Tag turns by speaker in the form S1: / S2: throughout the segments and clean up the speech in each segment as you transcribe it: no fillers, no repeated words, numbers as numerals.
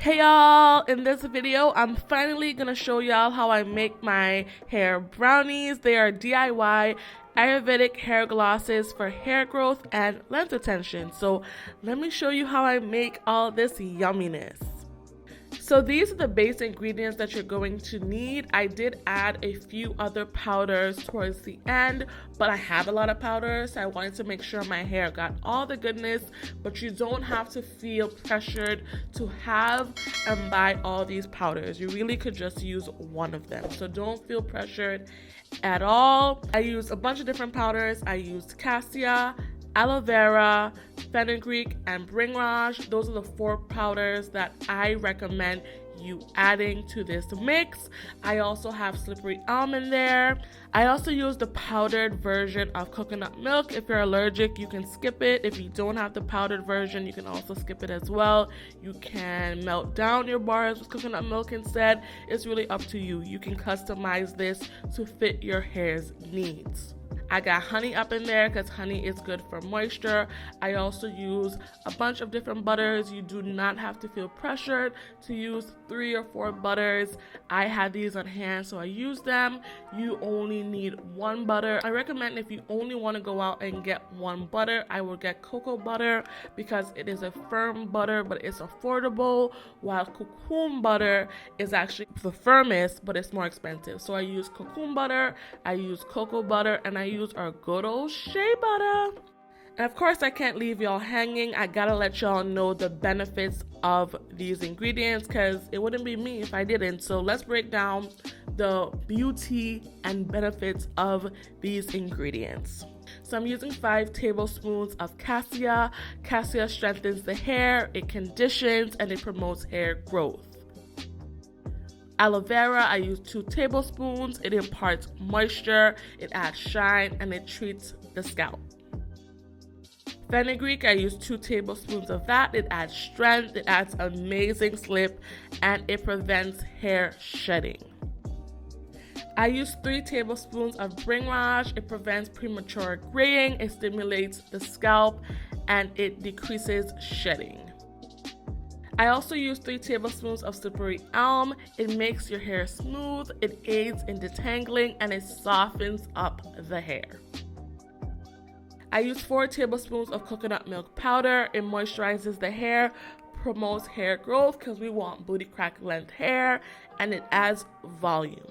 S1: Hey y'all, in this video I'm finally gonna show y'all how I make my hair brownies. They are DIY Ayurvedic hair glosses for hair growth and length retention. So let me show you how I make all this yumminess. So these are the base ingredients that you're going to need. I did add a few other powders towards the end, but I have a lot of powders, so I wanted to make sure my hair got all the goodness, but you don't have to feel pressured to have and buy all these powders. You really could just use one of them, so don't feel pressured at all. I used a bunch of different powders. I used cassia, aloe vera, fenugreek, and bringraj. Those are the 4 powders that I recommend you adding to this mix. I also have slippery elm in there. I also use the powdered version of coconut milk. If you're allergic, you can skip it. If you don't have the powdered version, you can also skip it as well. You can melt down your bars with coconut milk instead. It's really up to you. You can customize this to fit your hair's needs. I got honey up in there because honey is good for moisture. I also use a bunch of different butters. You do not have to feel pressured to use 3 or 4 butters. I had these on hand, so I used them. You only need 1 butter. I recommend if you only want to go out and get 1 butter, I would get cocoa butter because it is a firm butter, but it's affordable, while cocoon butter is actually the firmest, but it's more expensive. So I use cocoon butter, I use cocoa butter, and I use our good old shea butter. And of course, I can't leave y'all hanging. I gotta let y'all know the benefits of these ingredients because it wouldn't be me if I didn't. So let's break down the beauty and benefits of these ingredients. So I'm using 5 tablespoons of cassia. Cassia strengthens the hair, it conditions, and it promotes hair growth. Aloe vera, I use 2 tablespoons. It imparts moisture, it adds shine, and it treats the scalp. Fenugreek, I use 2 tablespoons of that. It adds strength, it adds amazing slip, and it prevents hair shedding. I use 3 tablespoons of bringraj. It prevents premature graying, it stimulates the scalp, and it decreases shedding. I also use 3 tablespoons of slippery elm. It makes your hair smooth, it aids in detangling, and it softens up the hair. I use 4 tablespoons of coconut milk powder. It moisturizes the hair, promotes hair growth because we want booty crack length hair, and it adds volume.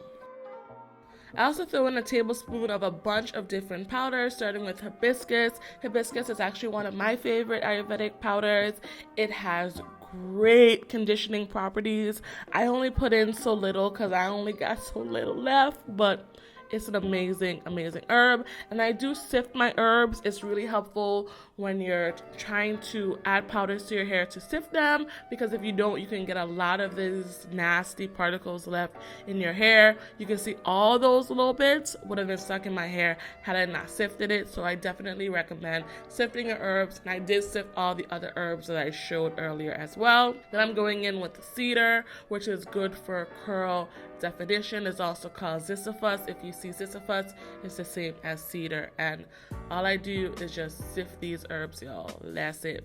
S1: I also throw in a tablespoon of a bunch of different powders, starting with hibiscus. Hibiscus is actually one of my favorite Ayurvedic powders. It has great conditioning properties. I only put in so little because I only got so little left, but it's an amazing herb. And I do sift my herbs. It's really helpful when you're trying to add powders to your hair to sift them, because if you don't, you can get a lot of these nasty particles left in your hair. You can see all those little bits would have been stuck in my hair had I not sifted it. So I definitely recommend sifting your herbs, and I did sift all the other herbs that I showed earlier as well. Then I'm going in with the cedar, which is good for curl definition. It's also called ziziphus. If you see ziziphus, it's the same as cedar, and all I do is just sift these herbs, y'all. That's it.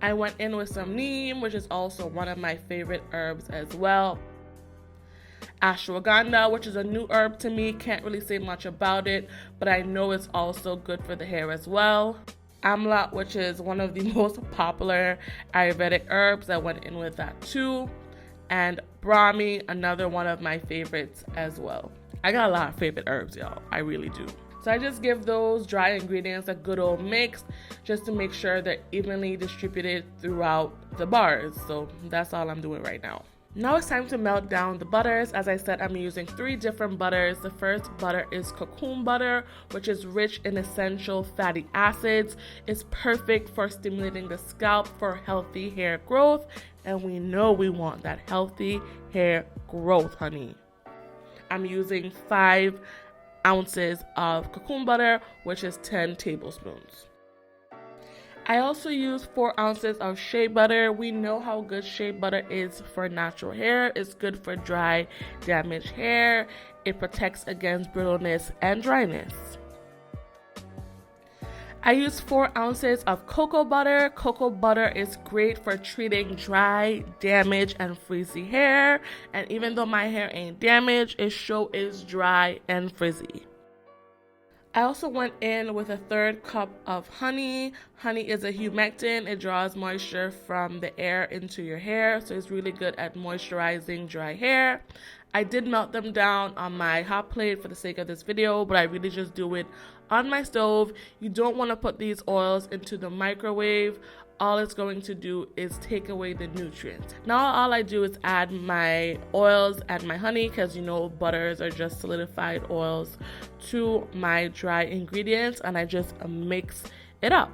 S1: I went in with some neem, which is also one of my favorite herbs as well. Ashwagandha, which is a new herb to me, can't really say much about it, but I know it's also good for the hair as well. Amla, which is one of the most popular Ayurvedic herbs, I went in with that too. And brahmi, another one of my favorites as well. I got a lot of favorite herbs, y'all. I really do. So I just give those dry ingredients a good old mix just to make sure they're evenly distributed throughout the bars. So that's all I'm doing right now. Now it's time to melt down the butters. As I said, I'm using 3 different butters. The first butter is cocoon butter, which is rich in essential fatty acids. It's perfect for stimulating the scalp for healthy hair growth. And we know we want that healthy hair growth, honey. I'm using 5 ounces of cocoon butter, which is 10 tablespoons. I also use 4 ounces of shea butter. We know how good shea butter is for natural hair. It's good for dry, damaged hair. It protects against brittleness and dryness. I use 4 ounces of cocoa butter. Cocoa butter is great for treating dry, damaged, and frizzy hair. And even though my hair ain't damaged, it sure is dry and frizzy. I also went in with a 1/3 cup of honey. Honey is a humectant. It draws moisture from the air into your hair, so it's really good at moisturizing dry hair. I did melt them down on my hot plate for the sake of this video, but I really just do it on my stove. You don't want to put these oils into the microwave. All it's going to do is take away the nutrients. Now all I do is add my oils and my honey, because you know butters are just solidified oils, to my dry ingredients, and I just mix it up.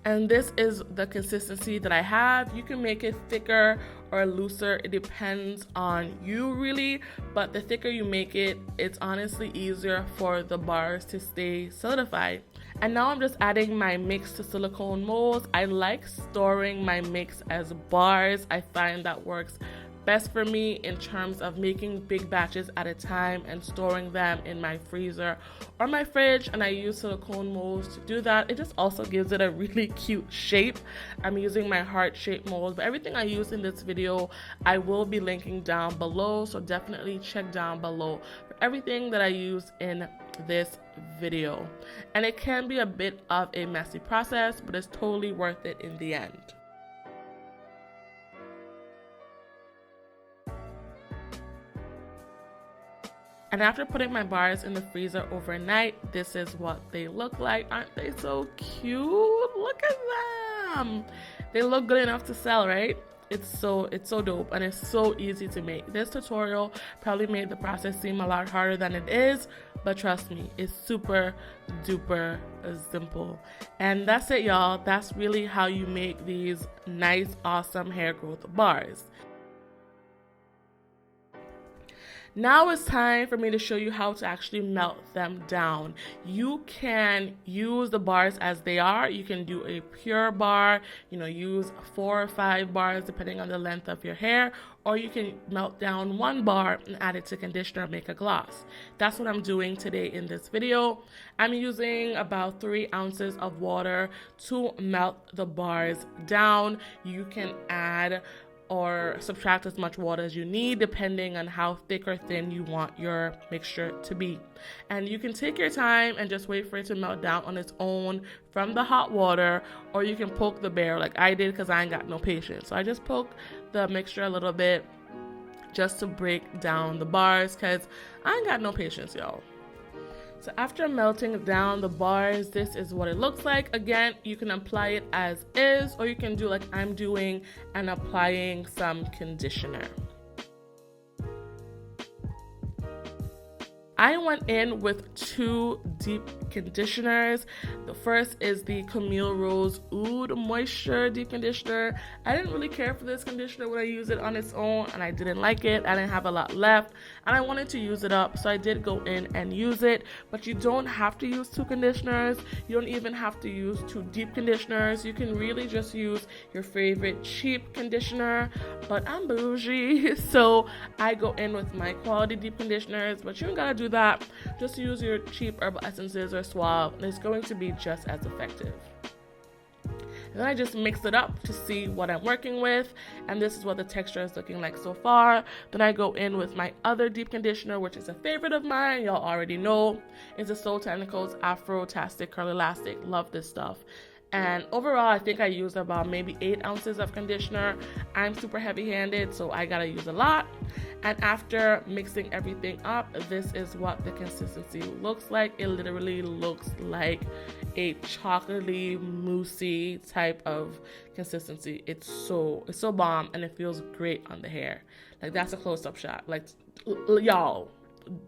S1: And this is the consistency that I have. You can make it thicker or looser. It depends on you really, but the thicker you make it, it's honestly easier for the bars to stay solidified. And now I'm just adding my mix to silicone molds. I like storing my mix as bars. I find that works best for me in terms of making big batches at a time and storing them in my freezer or my fridge, and I use silicone molds to do that. It just also gives it a really cute shape. I'm using my heart-shaped mold, but everything I use in this video I will be linking down below, so definitely check down below for everything that I use in this video. And it can be a bit of a messy process, but it's totally worth it in the end. And after putting my bars in the freezer overnight, this is what they look like. Aren't they so cute? Look at them. They look good enough to sell, right? It's so dope, and it's so easy to make. This tutorial probably made the process seem a lot harder than it is, but trust me, it's super duper simple. And that's it, y'all. That's really how you make these nice, awesome hair growth bars. Now it's time for me to show you how to actually melt them down. You can use the bars as they are. You can do a pure bar, use 4 or 5 bars depending on the length of your hair, or you can melt down 1 bar and add it to conditioner and make a gloss. That's what I'm doing today in this video. I'm using about 3 ounces of water to melt the bars down. You can add or subtract as much water as you need depending on how thick or thin you want your mixture to be. And you can take your time and just wait for it to melt down on its own from the hot water, or you can poke the bear like I did because I ain't got no patience. So I just poke the mixture a little bit just to break down the bars because I ain't got no patience, y'all. So after melting down the bars, this is what it looks like. Again, you can apply it as is, or you can do like I'm doing and applying some conditioner. I went in with 2 deep conditioners. The first is the Camille Rose Oud Moisture Deep Conditioner. I didn't really care for this conditioner when I used it on its own, and I didn't like it. I didn't have a lot left, and I wanted to use it up, so I did go in and use it. But you don't have to use 2 conditioners. You don't even have to use 2 deep conditioners. You can really just use your favorite cheap conditioner, but I'm bougie, so I go in with my quality deep conditioners, but you don't gotta do that. Just use your cheap herbal essences or Suave, and it's going to be just as effective. And then I just mix it up to see what I'm working with, and this is what the texture is looking like so far. Then I go in with my other deep conditioner, which is a favorite of mine, y'all already know. It's the Soul Technicals Afro-Tastic Curl Elastic. Love this stuff. And overall, I think I used about maybe 8 ounces of conditioner. I'm super heavy-handed, so I gotta use a lot. And after mixing everything up, this is what the consistency looks like. It literally looks like a chocolatey, moussey type of consistency. It's so bomb, and it feels great on the hair. Like, that's a close-up shot. Like, y'all,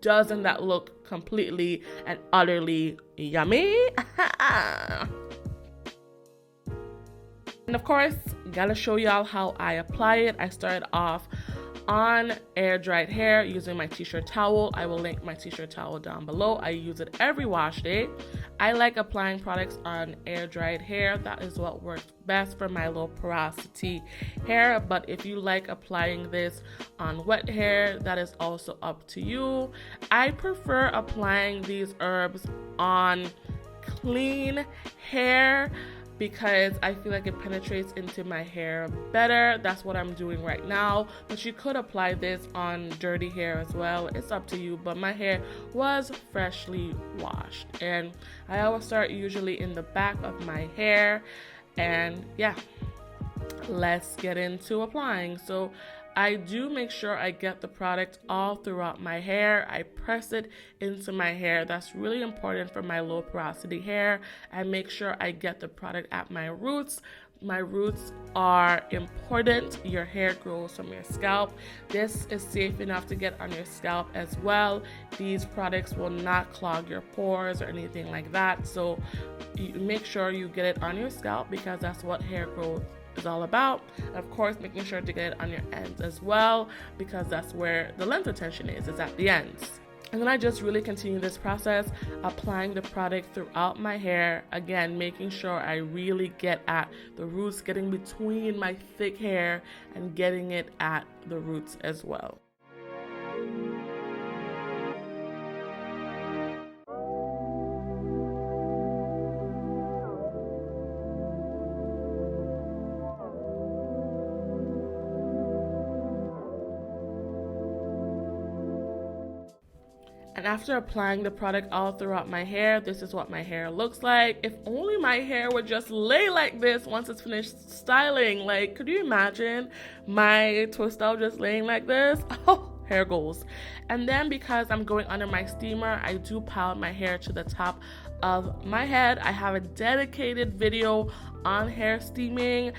S1: doesn't that look completely and utterly yummy? And of course, gotta show y'all how I apply it. I started off on air dried hair using my t-shirt towel. I will link my t-shirt towel down below. I use it every wash day. I like applying products on air dried hair. That is what works best for my low porosity hair. But if you like applying this on wet hair, that is also up to you. I prefer applying these herbs on clean hair because I feel like it penetrates into my hair better. That's what I'm doing right now, but you could apply this on dirty hair as well. It's up to you, but my hair was freshly washed, and I always start usually in the back of my hair. And yeah, let's get into applying. So I do make sure I get the product all throughout my hair. I press it into my hair. That's really important for my low porosity hair. I make sure I get the product at my roots. My roots are important. Your hair grows from your scalp. This is safe enough to get on your scalp as well. These products will not clog your pores or anything like that. So you make sure you get it on your scalp because that's what hair growth is all about. Of course, making sure to get it on your ends as well because that's where the length retention is at the ends. And then I just really continue this process, applying the product throughout my hair. Again, making sure I really get at the roots, getting between my thick hair and getting it at the roots as well. And after applying the product all throughout my hair, this is what my hair looks like. If only my hair would just lay like this once it's finished styling. Like, could you imagine my twist out just laying like this? Oh, hair goals. And then because I'm going under my steamer, I do pile my hair to the top of my head. I have a dedicated video on hair steaming.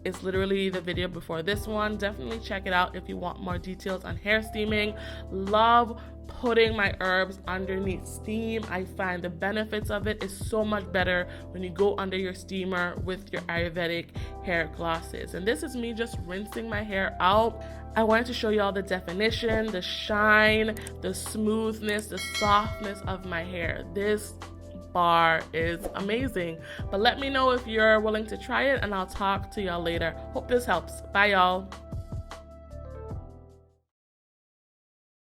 S1: It's literally the video before this one. Definitely check it out if you want more details on hair steaming. Love putting my herbs underneath steam. I find the benefits of it is so much better when you go under your steamer with your Ayurvedic hair glosses. And this is me just rinsing my hair out. I wanted to show you all the definition, the shine, the smoothness, the softness of my hair. This bar is amazing. But let me know if you're willing to try it, and I'll talk to y'all later. Hope this helps. Bye, y'all.